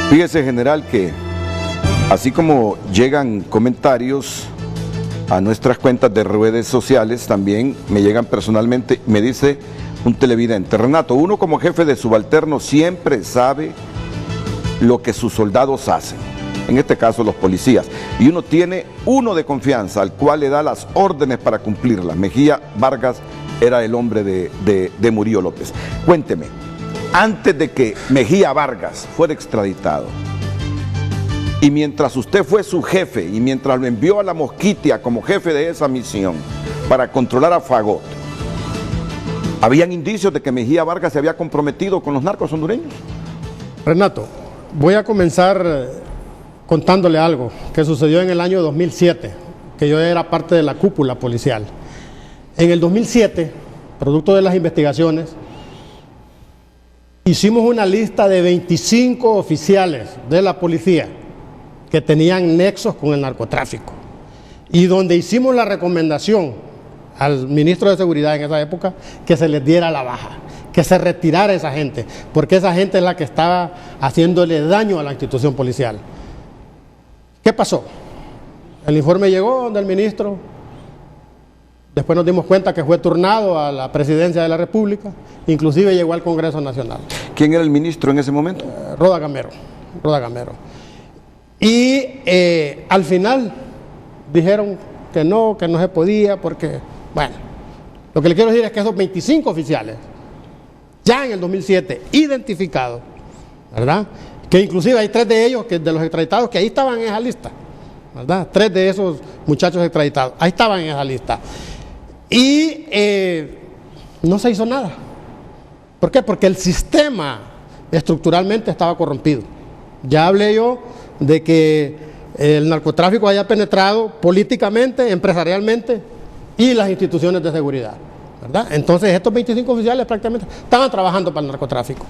Fíjese, general, que así como llegan comentarios a nuestras cuentas de redes sociales, también me llegan personalmente, me dice un televidente: Renato, uno como jefe de subalterno siempre sabe lo que sus soldados hacen, en este caso los policías, y uno tiene uno de confianza al cual le da las órdenes para cumplirlas. Mejía Vargas era el hombre de Murillo López. Cuénteme, antes de que Mejía Vargas fuera extraditado, y mientras usted fue su jefe, y mientras lo envió a la Mosquitia como jefe de esa misión para controlar a Fagot, ¿habían indicios de que Mejía Vargas se había comprometido con los narcos hondureños? Renato, voy a comenzar contándole algo que sucedió en el año 2007, que yo era parte de la cúpula policial. En el 2007, producto de las investigaciones, hicimos una lista de 25 oficiales de la policía que tenían nexos con el narcotráfico, y donde hicimos la recomendación al ministro de Seguridad en esa época que se les diera la baja, que se retirara esa gente, porque esa gente es la que estaba haciéndole daño a la institución policial. ¿Qué pasó? El informe llegó del ministro, después nos dimos cuenta que fue turnado a la presidencia de la República, inclusive llegó al Congreso Nacional. ¿Quién era el ministro en ese momento? Roda Gamero. Y al final dijeron que no se podía porque, bueno, lo que le quiero decir es que esos 25 oficiales, ya en el 2007, identificados, ¿verdad?, que inclusive hay 3 de ellos, que de los extraditados, que ahí estaban en esa lista, ¿verdad? 3 de esos muchachos extraditados, ahí estaban en esa lista. Y no se hizo nada. ¿Por qué? Porque el sistema estructuralmente estaba corrompido. Ya hablé yo de que el narcotráfico haya penetrado políticamente, empresarialmente y las instituciones de seguridad, ¿verdad? Entonces estos 25 oficiales prácticamente estaban trabajando para el narcotráfico.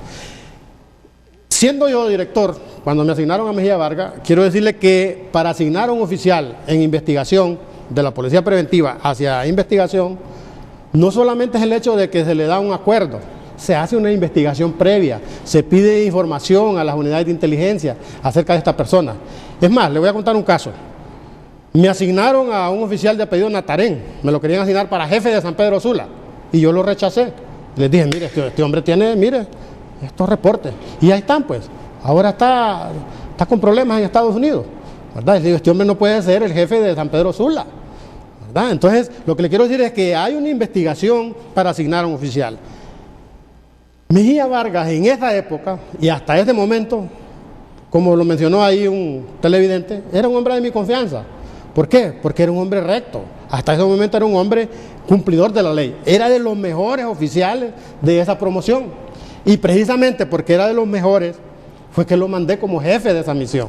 Siendo yo director, cuando me asignaron a Mejía Vargas, quiero decirle que para asignar a un oficial en investigación de la Policía Preventiva hacia investigación, no solamente es el hecho de que se le da un acuerdo, se hace una investigación previa, se pide información a las unidades de inteligencia acerca de esta persona. Es más, le voy a contar un caso. Me asignaron a un oficial de apellido Natarén, me lo querían asignar para jefe de San Pedro Sula, y yo lo rechacé. Les dije, mire, este hombre tiene, mire, estos reportes, y ahí están pues, ahora está con problemas en Estados Unidos, ¿verdad? Y le digo, este hombre no puede ser el jefe de San Pedro Sula, ¿verdad? Entonces, lo que le quiero decir es que hay una investigación para asignar a un oficial. Mejía Vargas en esa época, y hasta ese momento, como lo mencionó ahí un televidente, era un hombre de mi confianza. ¿Por qué? Porque era un hombre recto, hasta ese momento era un hombre cumplidor de la ley, era de los mejores oficiales de esa promoción. Y precisamente porque era de los mejores, fue que lo mandé como jefe de esa misión.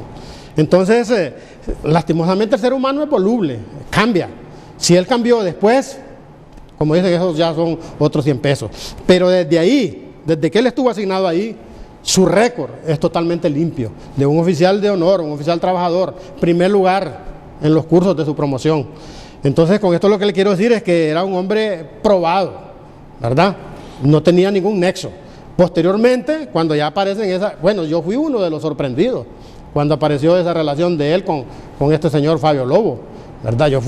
Entonces, lastimosamente el ser humano es voluble, cambia. Si él cambió después, como dicen, esos ya son otros 100 pesos. Pero desde ahí, desde que él estuvo asignado ahí, su récord es totalmente limpio. De un oficial de honor, un oficial trabajador, primer lugar en los cursos de su promoción. Entonces, con esto lo que le quiero decir es que era un hombre probado, ¿verdad? No tenía ningún nexo. Posteriormente, cuando ya aparecen esa, bueno, yo fui uno de los sorprendidos cuando apareció esa relación de él con este señor Fabio Lobo, ¿verdad? Yo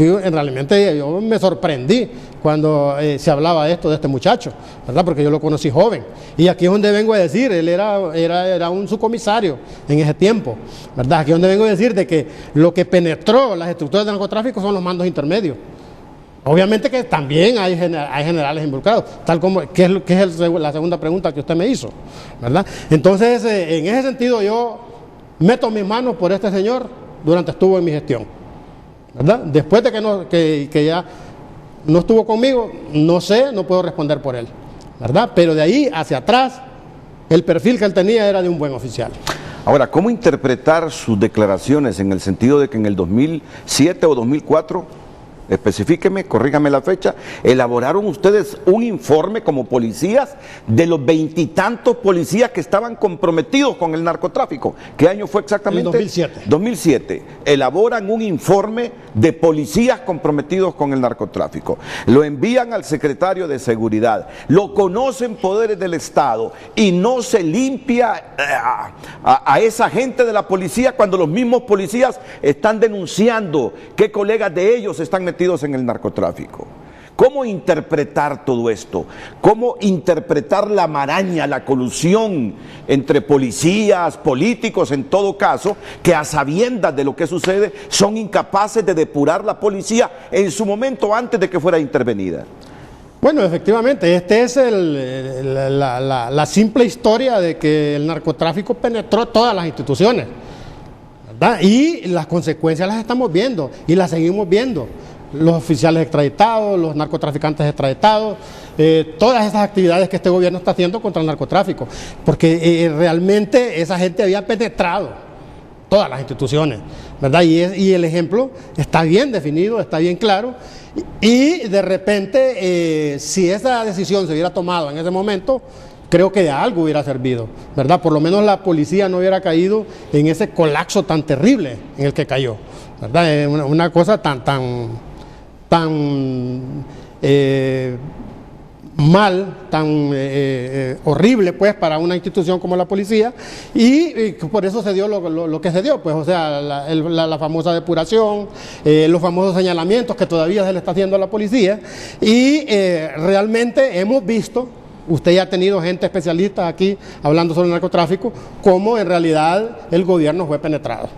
me sorprendí cuando se hablaba esto de este muchacho, ¿verdad? Porque yo lo conocí joven. Y aquí es donde vengo a decir, él era un subcomisario en ese tiempo, ¿verdad? Aquí es donde vengo a decir de que lo que penetró las estructuras del narcotráfico son los mandos intermedios. Obviamente que también hay generales involucrados, tal como que es la segunda pregunta que usted me hizo, ¿verdad? Entonces, en ese sentido yo meto mis manos por este señor durante estuvo en mi gestión, ¿verdad? Después de que ya no estuvo conmigo, no sé, no puedo responder por él, ¿verdad? Pero de ahí hacia atrás, el perfil que él tenía era de un buen oficial. Ahora, ¿cómo interpretar sus declaraciones en el sentido de que en el 2007 o 2004 especifíqueme, corrígame la fecha, elaboraron ustedes un informe como policías de los 20 y tantos policías que estaban comprometidos con el narcotráfico. ¿Qué año fue exactamente? En 2007. 2007. Elaboran un informe de policías comprometidos con el narcotráfico. Lo envían al secretario de Seguridad. Lo conocen poderes del Estado y no se limpia a esa gente de la policía cuando los mismos policías están denunciando que colegas de ellos están metidos en el narcotráfico. ¿Cómo interpretar todo esto? ¿Cómo interpretar la maraña, la colusión entre policías, políticos en todo caso, que a sabiendas de lo que sucede son incapaces de depurar la policía en su momento antes de que fuera intervenida? Bueno, efectivamente, este es la simple historia de que el narcotráfico penetró todas las instituciones, ¿verdad? Y las consecuencias las estamos viendo y las seguimos viendo. Los oficiales extraditados, los narcotraficantes extraditados, todas esas actividades que este gobierno está haciendo contra el narcotráfico, porque realmente esa gente había penetrado todas las instituciones, ¿verdad? Y el ejemplo está bien definido, está bien claro, y de repente, si esa decisión se hubiera tomado en ese momento, creo que de algo hubiera servido, ¿verdad? Por lo menos la policía no hubiera caído en ese colapso tan terrible en el que cayó, ¿verdad? Una cosa tan mal, tan horrible pues para una institución como la policía, y por eso se dio lo que se dio, pues, o sea, la famosa depuración, los famosos señalamientos que todavía se le está haciendo a la policía, y realmente hemos visto, usted ya ha tenido gente especialista aquí hablando sobre el narcotráfico, cómo en realidad el gobierno fue penetrado.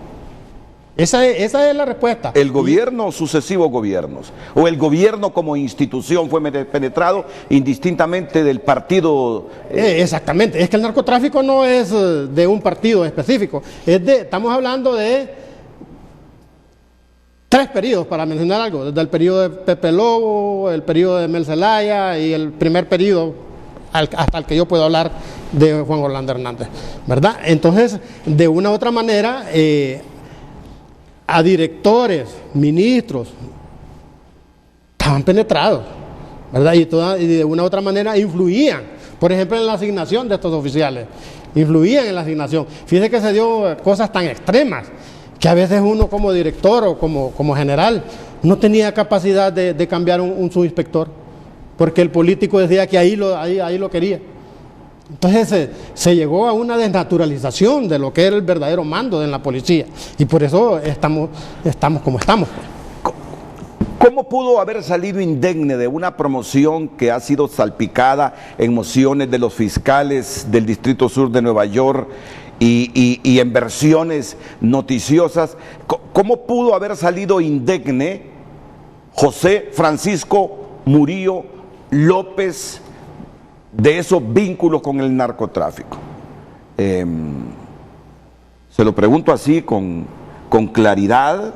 Esa es la respuesta. ¿El gobierno o sucesivos gobiernos? ¿O el gobierno como institución fue penetrado indistintamente del partido? Exactamente, es que el narcotráfico no es de un partido específico, estamos hablando de 3 periodos, para mencionar algo, desde el periodo de Pepe Lobo, el periodo de Mel Zelaya y el primer periodo hasta el que yo puedo hablar de Juan Orlando Hernández, ¿verdad? Entonces, de una u otra manera, a directores, ministros, estaban penetrados, ¿verdad? Y de una u otra manera influían, por ejemplo, en la asignación de estos oficiales, influían en la asignación. Fíjese que se dio cosas tan extremas, que a veces uno como director o como general no tenía capacidad de cambiar un subinspector, porque el político decía que ahí lo quería. Entonces se llegó a una desnaturalización de lo que era el verdadero mando en la policía, y por eso estamos como estamos. ¿Cómo pudo haber salido indemne de una promoción que ha sido salpicada en mociones de los fiscales del Distrito Sur de Nueva York y en versiones noticiosas? ¿Cómo pudo haber salido indemne José Francisco Murillo López de esos vínculos con el narcotráfico? Se lo pregunto así con claridad,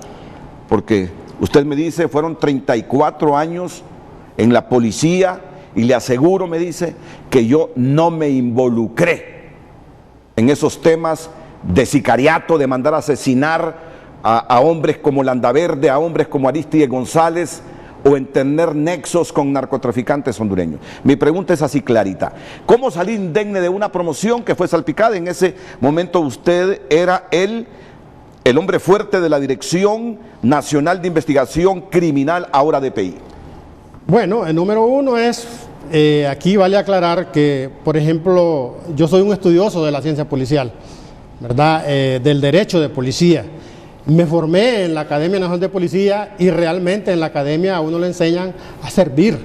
porque usted me dice, fueron 34 años en la policía, y le aseguro, me dice, que yo no me involucré en esos temas de sicariato, de mandar a asesinar a hombres como Landaverde, a hombres como Aristide González, o en tener nexos con narcotraficantes hondureños. Mi pregunta es así clarita: ¿cómo salir indemne de una promoción que fue salpicada? En ese momento usted era el hombre fuerte de la Dirección Nacional de Investigación Criminal, ahora DPI. Bueno, el número uno es, aquí vale aclarar que, por ejemplo, yo soy un estudioso de la ciencia policial, ¿verdad? Del derecho de policía. Me formé en la Academia Nacional de Policía, y realmente en la academia a uno le enseñan a servir,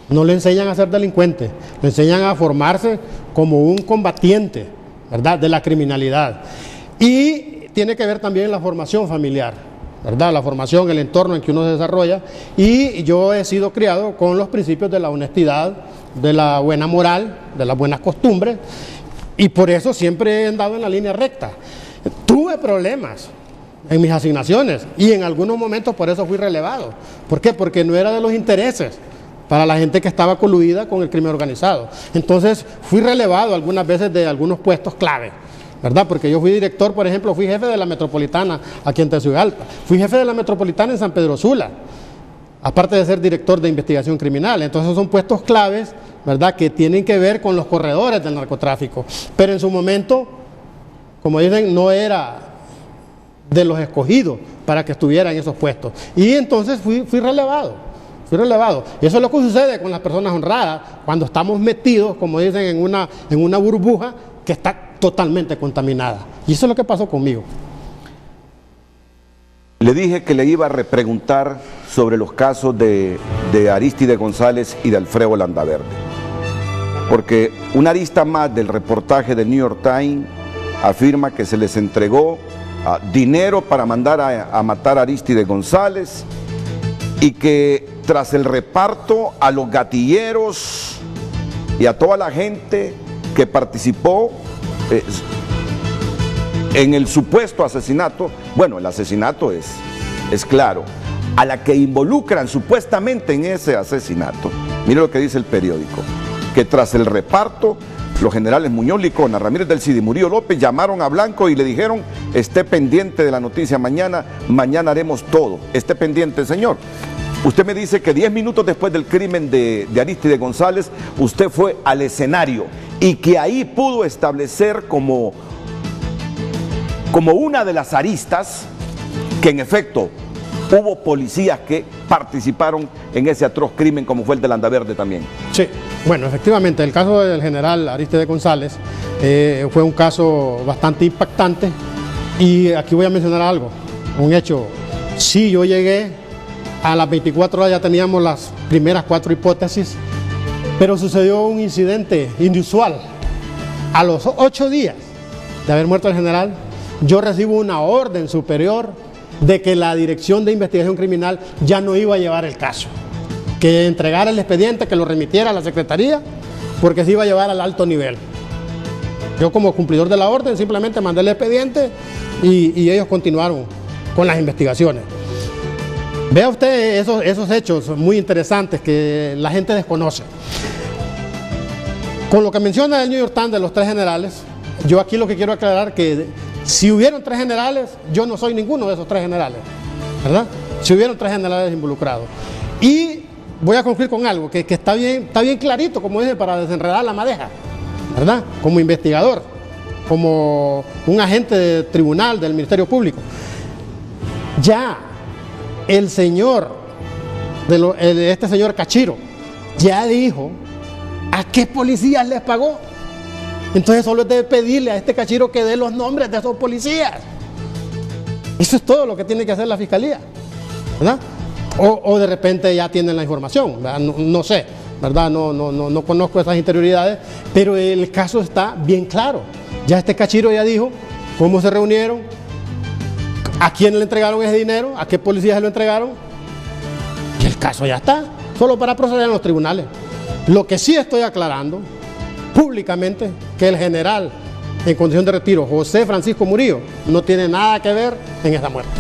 no le enseñan a ser delincuente, le enseñan a formarse como un combatiente, ¿verdad?, de la criminalidad. Y tiene que ver también la formación familiar, ¿verdad?, la formación, el entorno en que uno se desarrolla, y yo he sido criado con los principios de la honestidad, de la buena moral, de las buenas costumbres, y por eso siempre he andado en la línea recta. Tuve problemas en mis asignaciones, y en algunos momentos por eso fui relevado. ¿Por qué? Porque no era de los intereses para la gente que estaba coludida con el crimen organizado. Entonces fui relevado algunas veces de algunos puestos clave, ¿verdad? Porque yo fui director, por ejemplo, fui jefe de la metropolitana aquí en Tegucigalpa, fui jefe de la metropolitana en San Pedro Sula, aparte de ser director de investigación criminal. Entonces son puestos claves, ¿verdad?, que tienen que ver con los corredores del narcotráfico. Pero en su momento, como dicen, no era de los escogidos para que estuviera en esos puestos. Y entonces fui relevado. Y eso es lo que sucede con las personas honradas cuando estamos metidos, como dicen, en una burbuja que está totalmente contaminada. Y eso es lo que pasó conmigo. Le dije que le iba a repreguntar sobre los casos de Arístide González y de Alfredo Landaverde, porque una arista más del reportaje del New York Times afirma que se les entregó dinero para mandar a matar a Arístide González y que tras el reparto a los gatilleros y a toda la gente que participó en el supuesto asesinato, bueno, el asesinato es claro, a la que involucran supuestamente en ese asesinato, mire lo que dice el periódico, que tras el reparto, los generales Muñoz Licona, Ramírez del Cid y Murillo López llamaron a Blanco y le dijeron: esté pendiente de la noticia mañana haremos todo, esté pendiente, señor. Usted me dice que 10 minutos después del crimen de Arístide González, usted fue al escenario y que ahí pudo establecer como una de las aristas que en efecto hubo policías que participaron en ese atroz crimen, como fue el de Landaverde también. Sí, bueno, efectivamente, el caso del general Arístide González fue un caso bastante impactante, y aquí voy a mencionar algo, un hecho. Sí, yo llegué, a las 24 horas ya teníamos las primeras 4 hipótesis, pero sucedió un incidente inusual. A los 8 días de haber muerto el general, yo recibo una orden superior de que la Dirección de Investigación Criminal ya no iba a llevar el caso, que entregara el expediente, que lo remitiera a la Secretaría, porque se iba a llevar al alto nivel. Yo, como cumplidor de la orden, simplemente mandé el expediente y ellos continuaron con las investigaciones. Vea usted esos hechos muy interesantes que la gente desconoce. Con lo que menciona el New York Times de los 3 generales, yo aquí lo que quiero aclarar que si hubieron 3 generales, yo no soy ninguno de esos 3 generales, ¿verdad? Si hubieron 3 generales involucrados. Y voy a concluir con algo que está bien clarito, como dice, para desenredar la madeja, ¿verdad? Como investigador, como un agente de tribunal del Ministerio Público. Ya el señor, este señor Cachiro, ya dijo a qué policías les pagó. Entonces solo debe pedirle a este Cachiro que dé los nombres de esos policías. Eso es todo lo que tiene que hacer la fiscalía, ¿verdad? O de repente ya tienen la información, ¿verdad? No sé, ¿verdad? No conozco esas interioridades, pero el caso está bien claro. Ya este Cachiro ya dijo cómo se reunieron, a quién le entregaron ese dinero, a qué policías se lo entregaron, y el caso ya está, solo para proceder en los tribunales. Lo que sí estoy aclarando públicamente, que el general en condición de retiro, José Francisco Murillo, no tiene nada que ver en esta muerte.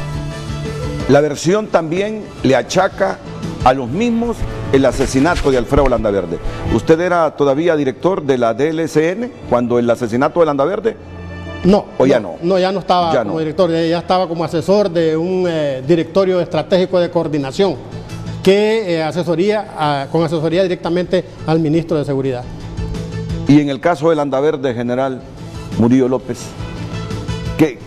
La versión también le achaca a los mismos el asesinato de Alfredo Landaverde. ¿Usted era todavía director de la DLCN cuando el asesinato de Landaverde? No. ¿O ya no? No, ya no estaba ya como no. Director, ya estaba como asesor de un directorio estratégico de coordinación que con asesoría directamente al ministro de Seguridad. Y en el caso de Landaverde, general Murillo López, que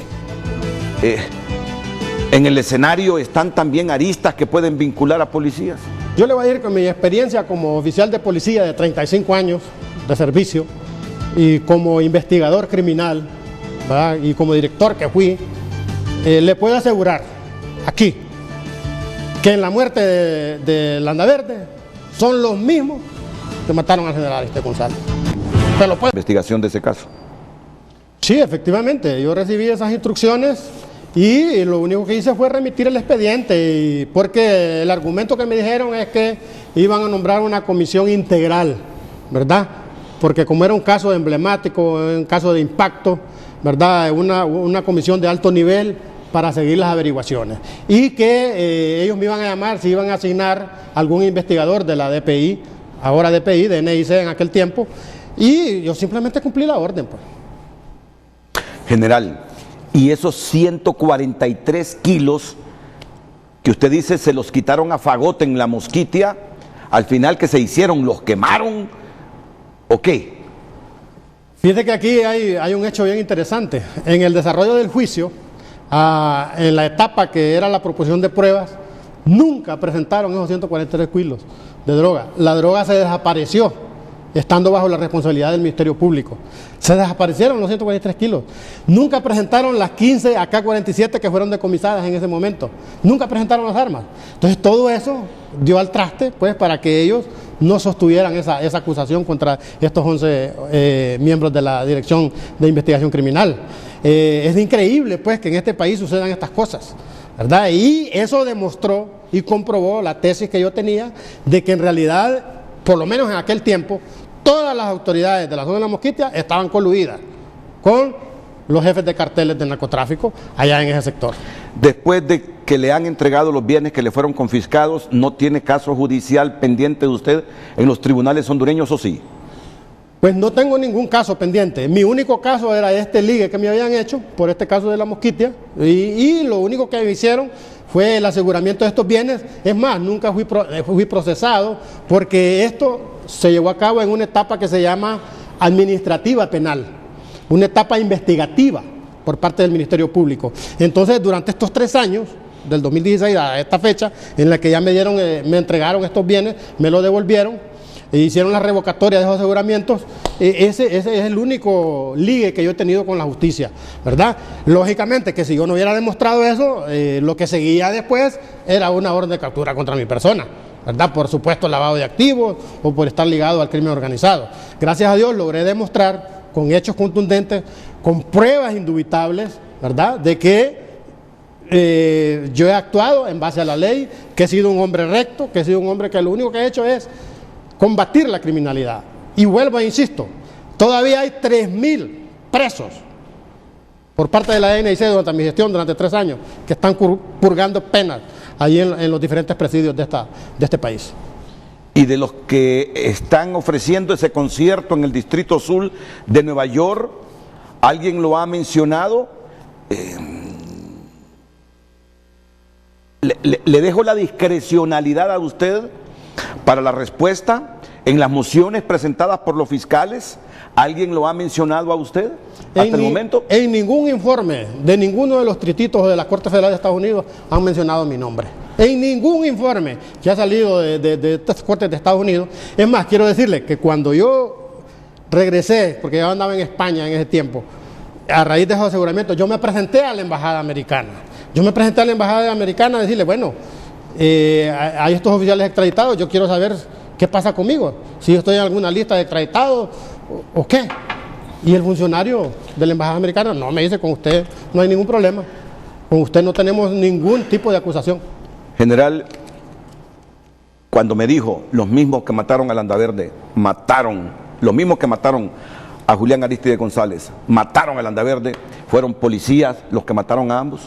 en el escenario están también aristas que pueden vincular a policías. Yo le voy a decir que mi experiencia como oficial de policía de 35 años de servicio y como investigador criminal, ¿verdad?, y como director que fui, le puedo asegurar aquí que en la muerte de Landaverde son los mismos que mataron al general Arístide González. Investigación de ese caso. Sí, efectivamente, yo recibí esas instrucciones y lo único que hice fue remitir el expediente, porque el argumento que me dijeron es que iban a nombrar una comisión integral, ¿verdad? Porque como era un caso emblemático, un caso de impacto, ¿verdad?, una comisión de alto nivel para seguir las averiguaciones, y que ellos me iban a llamar si iban a asignar algún investigador de la DPI, ahora DPI, de NIC en aquel tiempo, y yo simplemente cumplí la orden, pues. General, y esos 143 kilos que usted dice se los quitaron a fagote en la Mosquitia, al final que se hicieron, los quemaron, ¿o qué? Fíjate que aquí hay un hecho bien interesante. En el desarrollo del juicio, en la etapa que era la proposición de pruebas, nunca presentaron esos 143 kilos de droga. La droga se desapareció, estando bajo la responsabilidad del Ministerio Público. Se desaparecieron los 143 kilos. Nunca presentaron las 15 AK-47 que fueron decomisadas en ese momento. Nunca presentaron las armas. Entonces todo eso dio al traste, pues, para que ellos no sostuvieran esa acusación contra estos 11 miembros de la Dirección de Investigación Criminal. Es increíble, pues, que en este país sucedan estas cosas, ¿verdad? Y eso demostró y comprobó la tesis que yo tenía de que en realidad, por lo menos en aquel tiempo, todas las autoridades de la zona de la Mosquitia estaban coludidas con los jefes de carteles de narcotráfico allá en ese sector. Después de que le han entregado los bienes que le fueron confiscados, ¿no tiene caso judicial pendiente de usted en los tribunales hondureños o sí? Pues no tengo ningún caso pendiente. Mi único caso era este ligue que me habían hecho por este caso de la Mosquitia, y lo único que me hicieron fue el aseguramiento de estos bienes. Es más, nunca fui procesado, porque esto se llevó a cabo en una etapa que se llama administrativa penal, una etapa investigativa por parte del Ministerio Público. Entonces, durante estos 3 años, del 2016 a esta fecha, en la que ya me entregaron estos bienes, me lo devolvieron, e hicieron la revocatoria de esos aseguramientos. Ese es el único ligue que yo he tenido con la justicia, ¿verdad? Lógicamente que si yo no hubiera demostrado eso, lo que seguía después era una orden de captura contra mi persona, ¿verdad? Por supuesto, lavado de activos o por estar ligado al crimen organizado. Gracias a Dios logré demostrar con hechos contundentes, con pruebas indubitables, ¿verdad?, de que yo he actuado en base a la ley, que he sido un hombre recto, que he sido un hombre que lo único que he hecho es combatir la criminalidad. Y vuelvo e insisto, todavía hay 3.000 presos por parte de la DNIC durante mi gestión, durante 3 años, que están purgando penas allí en los diferentes presidios de este país. Y de los que están ofreciendo ese concierto en el Distrito Sur de Nueva York, ¿alguien lo ha mencionado? Le dejo la discrecionalidad a usted para la respuesta. En las mociones presentadas por los fiscales, ¿alguien lo ha mencionado a usted hasta el momento? En ningún informe de ninguno de los tristitos de la Corte Federal de Estados Unidos han mencionado mi nombre. En ningún informe que ha salido de estas Cortes de Estados Unidos. Es más, quiero decirle que cuando yo regresé, porque yo andaba en España en ese tiempo, a raíz de esos aseguramientos, yo me presenté a la Embajada Americana. A decirle, bueno, hay estos oficiales extraditados, yo quiero saber qué pasa conmigo, si yo estoy en alguna lista de extraditados o qué. Y el funcionario de la Embajada Americana no me dice, con usted no hay ningún problema, con usted no tenemos ningún tipo de acusación. General, cuando me dijo, los mismos que mataron a Landaverde, los mismos que mataron a Julián Aristide González, mataron a Landaverde, ¿fueron policías los que mataron a ambos?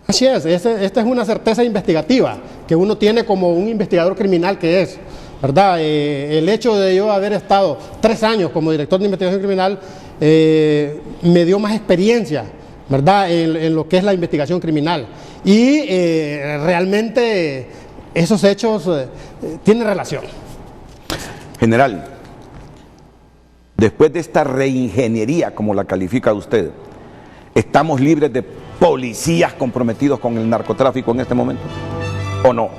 Así es, esta es una certeza investigativa que uno tiene como un investigador criminal que es, ¿verdad? El hecho de yo haber estado 3 años como director de investigación criminal me dio más experiencia, ¿verdad?, en lo que es la investigación criminal. Y realmente esos hechos tienen relación. General, después de esta reingeniería, como la califica usted, ¿estamos libres de policías comprometidos con el narcotráfico en este momento? ¿O no?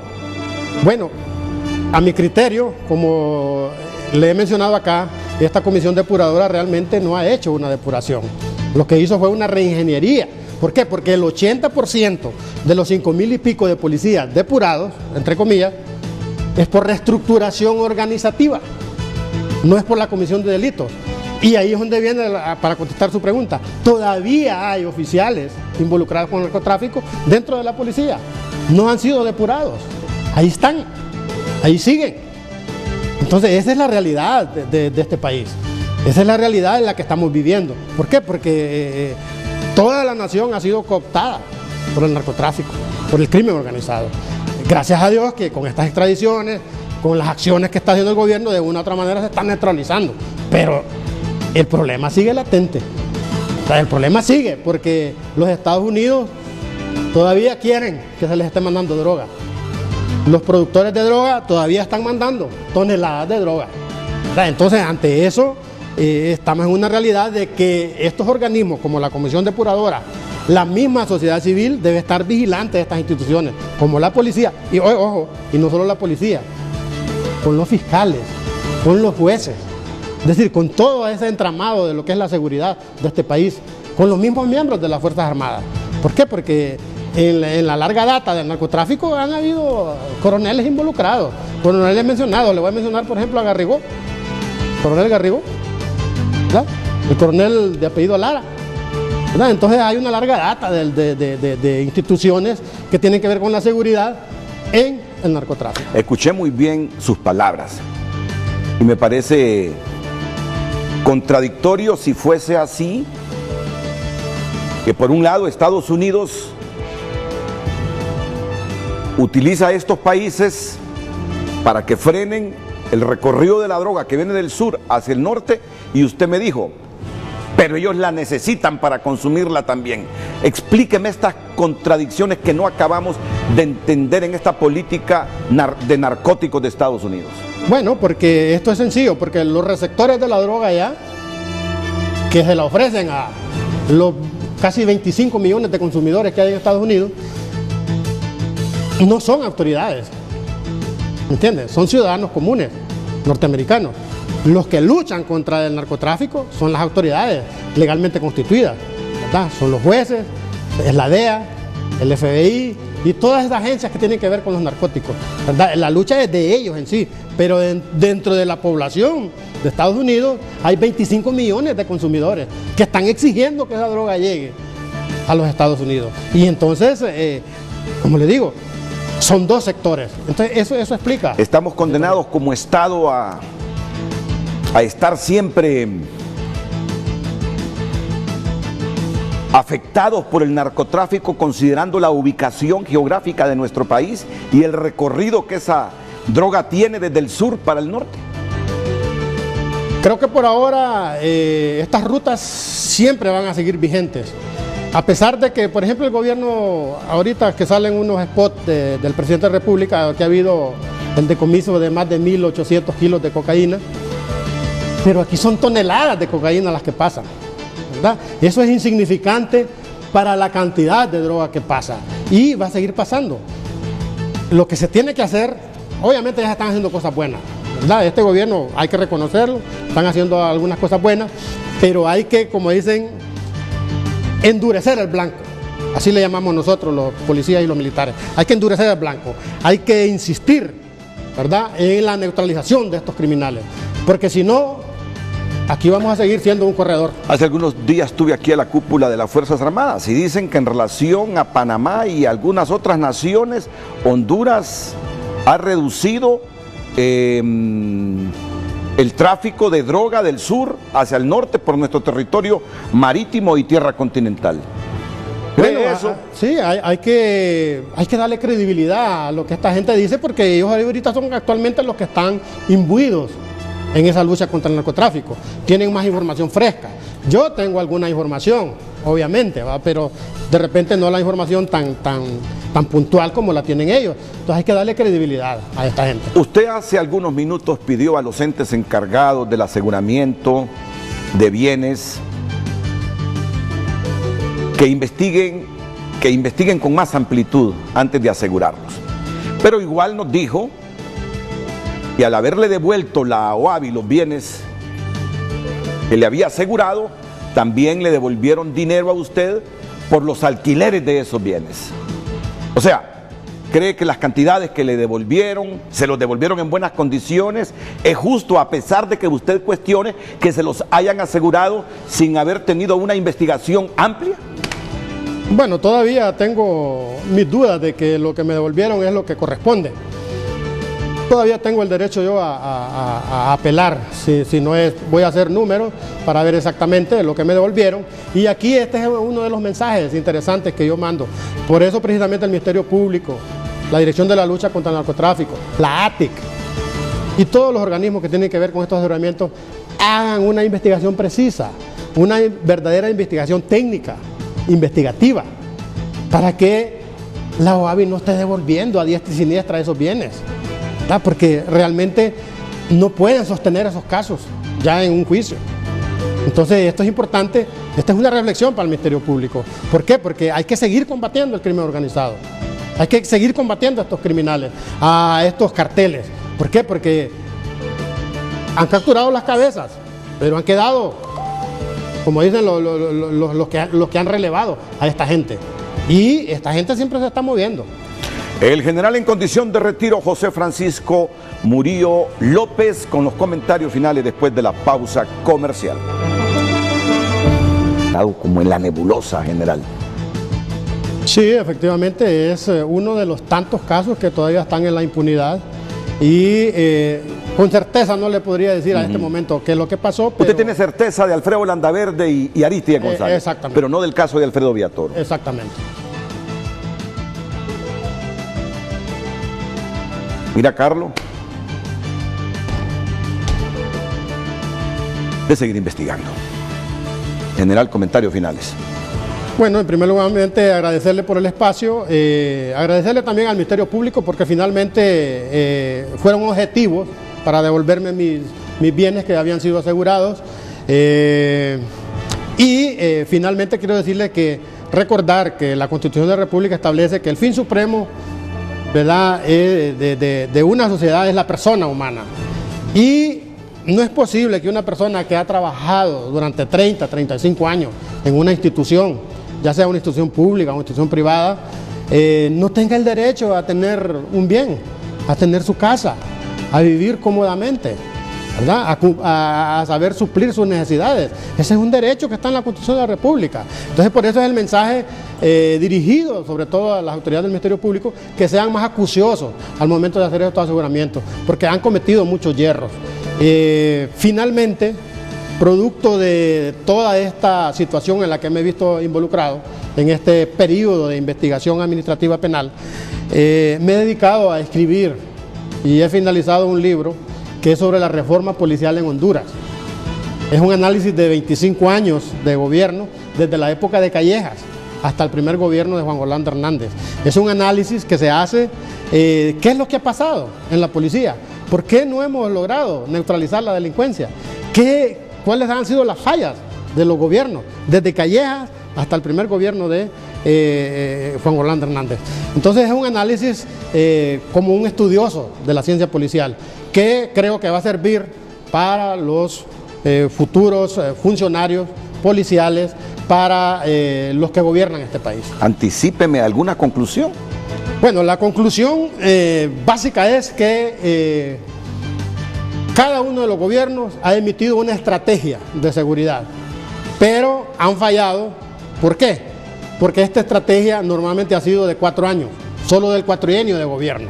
Bueno, a mi criterio, como le he mencionado acá, esta comisión depuradora realmente no ha hecho una depuración. Lo que hizo fue una reingeniería. ¿Por qué? Porque el 80% de los 5.000 y pico de policías depurados, entre comillas, es por reestructuración organizativa, no es por la comisión de delitos. Y ahí es donde viene, para contestar su pregunta, todavía hay oficiales involucrados con el narcotráfico dentro de la policía. No han sido depurados. Ahí están, ahí siguen. Entonces esa es la realidad de este país. Esa es la realidad en la que estamos viviendo. ¿Por qué? Porque toda la nación ha sido cooptada por el narcotráfico, por el crimen organizado. Gracias a Dios que con estas extradiciones, con las acciones que está haciendo el gobierno, de una u otra manera se están neutralizando. Pero el problema sigue latente. O sea, el problema sigue porque los Estados Unidos todavía quieren que se les esté mandando droga. Los productores de droga todavía están mandando toneladas de droga. Entonces, ante eso, estamos en una realidad de que estos organismos, como la Comisión Depuradora, la misma sociedad civil debe estar vigilante de estas instituciones, como la policía, y ojo, y no solo la policía, con los fiscales, con los jueces, es decir, con todo ese entramado de lo que es la seguridad de este país, con los mismos miembros de las Fuerzas Armadas. ¿Por qué? Porque en la larga data del narcotráfico han habido coroneles involucrados, coroneles mencionados. Le voy a mencionar, por ejemplo, a Garrigó, coronel Garrigó, ¿verdad? El coronel de apellido Lara, ¿verdad? Entonces hay una larga data de instituciones que tienen que ver con la seguridad en el narcotráfico. Escuché muy bien sus palabras y me parece contradictorio si fuese así, que por un lado Estados Unidos utiliza estos países para que frenen el recorrido de la droga que viene del sur hacia el norte, y usted me dijo, pero ellos la necesitan para consumirla también. Explíqueme estas contradicciones que no acabamos de entender en esta política de narcóticos de Estados Unidos. Bueno, porque esto es sencillo, porque los receptores de la droga ya, que se la ofrecen a los casi 25 millones de consumidores que hay en Estados Unidos, no son autoridades, ¿me entiendes? Son ciudadanos comunes, norteamericanos. Los que luchan contra el narcotráfico son las autoridades legalmente constituidas, ¿verdad? Son los jueces, es la DEA, el FBI y todas esas agencias que tienen que ver con los narcóticos, ¿verdad? La lucha es de ellos en sí, pero dentro de la población de Estados Unidos hay 25 millones de consumidores que están exigiendo que esa droga llegue a los Estados Unidos. Y entonces, como le digo, son dos sectores. Entonces eso explica. Estamos condenados como Estado a estar siempre afectados por el narcotráfico, considerando la ubicación geográfica de nuestro país y el recorrido que esa droga tiene desde el sur para el norte. Creo que por ahora estas rutas siempre van a seguir vigentes. A pesar de que, por ejemplo, el gobierno, ahorita que salen unos spots del presidente de la República, que ha habido el decomiso de más de 1.800 kilos de cocaína, pero aquí son toneladas de cocaína las que pasan, ¿verdad? Eso es insignificante para la cantidad de droga que pasa y va a seguir pasando. Lo que se tiene que hacer, obviamente ya se están haciendo cosas buenas, ¿verdad? Este gobierno hay que reconocerlo, están haciendo algunas cosas buenas, pero hay que, como dicen, endurecer el blanco, así le llamamos nosotros los policías y los militares. Hay que endurecer el blanco, hay que insistir, ¿verdad?, en la neutralización de estos criminales, porque si no, aquí vamos a seguir siendo un corredor. Hace algunos días estuve aquí a la cúpula de las Fuerzas Armadas y dicen que en relación a Panamá y algunas otras naciones, Honduras ha reducido el tráfico de droga del sur hacia el norte por nuestro territorio marítimo y tierra continental. Bueno, eso? Sí, hay que darle credibilidad a lo que esta gente dice, porque ellos ahorita son actualmente los que están imbuidos en esa lucha contra el narcotráfico. Tienen más información fresca. Yo tengo alguna información, obviamente, ¿va? Pero de repente no la información tan puntual como la tienen ellos. Entonces hay que darle credibilidad a esta gente. Usted hace algunos minutos pidió a los entes encargados del aseguramiento de bienes que investiguen con más amplitud antes de asegurarlos. Pero igual nos dijo, y al haberle devuelto la OAVI los bienes que le había asegurado, también le devolvieron dinero a usted por los alquileres de esos bienes. O sea, ¿cree que las cantidades que le devolvieron, se los devolvieron en buenas condiciones? ¿Es justo, a pesar de que usted cuestione que se los hayan asegurado sin haber tenido una investigación amplia? Bueno, todavía tengo mis dudas de que lo que me devolvieron es lo que corresponde. Todavía tengo el derecho yo a apelar, si no es, voy a hacer números para ver exactamente lo que me devolvieron. Y aquí este es uno de los mensajes interesantes que yo mando. Por eso precisamente el Ministerio Público, la Dirección de la Lucha contra el Narcotráfico, la ATIC y todos los organismos que tienen que ver con estos aseguramientos hagan una investigación precisa, una verdadera investigación técnica, investigativa, para que la OAVI no esté devolviendo a diestra y siniestra esos bienes, ¿verdad? Porque realmente no pueden sostener esos casos ya en un juicio. Entonces esto es importante, esta es una reflexión para el Ministerio Público. ¿Por qué? Porque hay que seguir combatiendo el crimen organizado, hay que seguir combatiendo a estos criminales, a estos carteles. ¿Por qué? Porque han capturado las cabezas, pero han quedado, como dicen los que han relevado a esta gente. Y esta gente siempre se está moviendo. El general en condición de retiro, José Francisco Murillo López, con los comentarios finales después de la pausa comercial. Algo como en la nebulosa, general. Sí, efectivamente es uno de los tantos casos que todavía están en la impunidad y con certeza no le podría decir a este momento qué es lo que pasó. Pero... Usted tiene certeza de Alfredo Landaverde y Arístide González, exactamente. Pero no del caso de Alfredo Villatoro. Exactamente. Mira, Carlos, de seguir investigando. General, comentarios finales. Bueno, en primer lugar, agradecerle por el espacio, agradecerle también al Ministerio Público porque finalmente fueron objetivos para devolverme mis bienes que habían sido asegurados. Finalmente quiero decirle que recordar que la Constitución de la República establece que el fin supremo, ¿verdad?, de una sociedad es la persona humana. Y no es posible que una persona que ha trabajado durante 30, 35 años en una institución, ya sea una institución pública o una institución privada, no tenga el derecho a tener un bien, a tener su casa, a vivir cómodamente, ¿verdad?, a saber suplir sus necesidades. Ese es un derecho que está en la Constitución de la República. Entonces, por eso es el mensaje dirigido sobre todo a las autoridades del Ministerio Público, que sean más acuciosos al momento de hacer estos aseguramientos, porque han cometido muchos hierros. Finalmente, producto de toda esta situación en la que me he visto involucrado en este periodo de investigación administrativa penal, me he dedicado a escribir y he finalizado un libro que es sobre la reforma policial en Honduras. Es un análisis de 25 años de gobierno, desde la época de Callejas hasta el primer gobierno de Juan Orlando Hernández. Es un análisis que se hace, qué es lo que ha pasado en la policía, por qué no hemos logrado neutralizar la delincuencia, cuáles han sido las fallas de los gobiernos, desde Callejas hasta el primer gobierno de Juan Orlando Hernández. Entonces es un análisis como un estudioso de la ciencia policial, que creo que va a servir para los futuros funcionarios policiales, para los que gobiernan este país. Anticípeme alguna conclusión. Bueno, la conclusión básica es que cada uno de los gobiernos ha emitido una estrategia de seguridad, pero han fallado. ¿Por qué? Porque esta estrategia normalmente ha sido de 4 años, solo del cuatrienio de gobierno.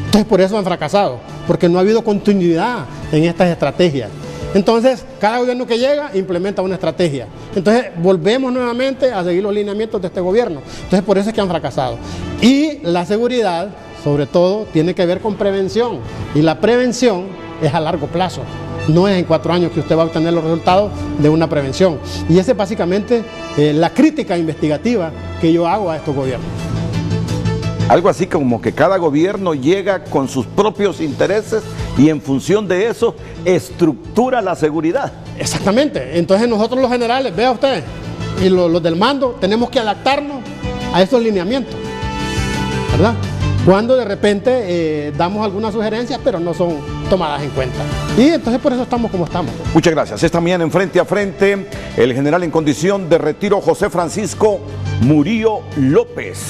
Entonces por eso han fracasado, porque no ha habido continuidad en estas estrategias. Entonces, cada gobierno que llega implementa una estrategia. Entonces, volvemos nuevamente a seguir los lineamientos de este gobierno. Entonces, por eso es que han fracasado. Y la seguridad, sobre todo, tiene que ver con prevención. Y la prevención es a largo plazo. No es en 4 años que usted va a obtener los resultados de una prevención. Y esa es básicamente la crítica investigativa que yo hago a estos gobiernos. Algo así como que cada gobierno llega con sus propios intereses y en función de eso estructura la seguridad. Exactamente. Entonces nosotros los generales, vea usted, y los del mando, tenemos que adaptarnos a estos lineamientos, ¿verdad? Cuando de repente damos algunas sugerencias, pero no son tomadas en cuenta. Y entonces por eso estamos como estamos. Muchas gracias. Esta mañana en Frente a Frente, el general en condición de retiro, José Francisco Murillo López.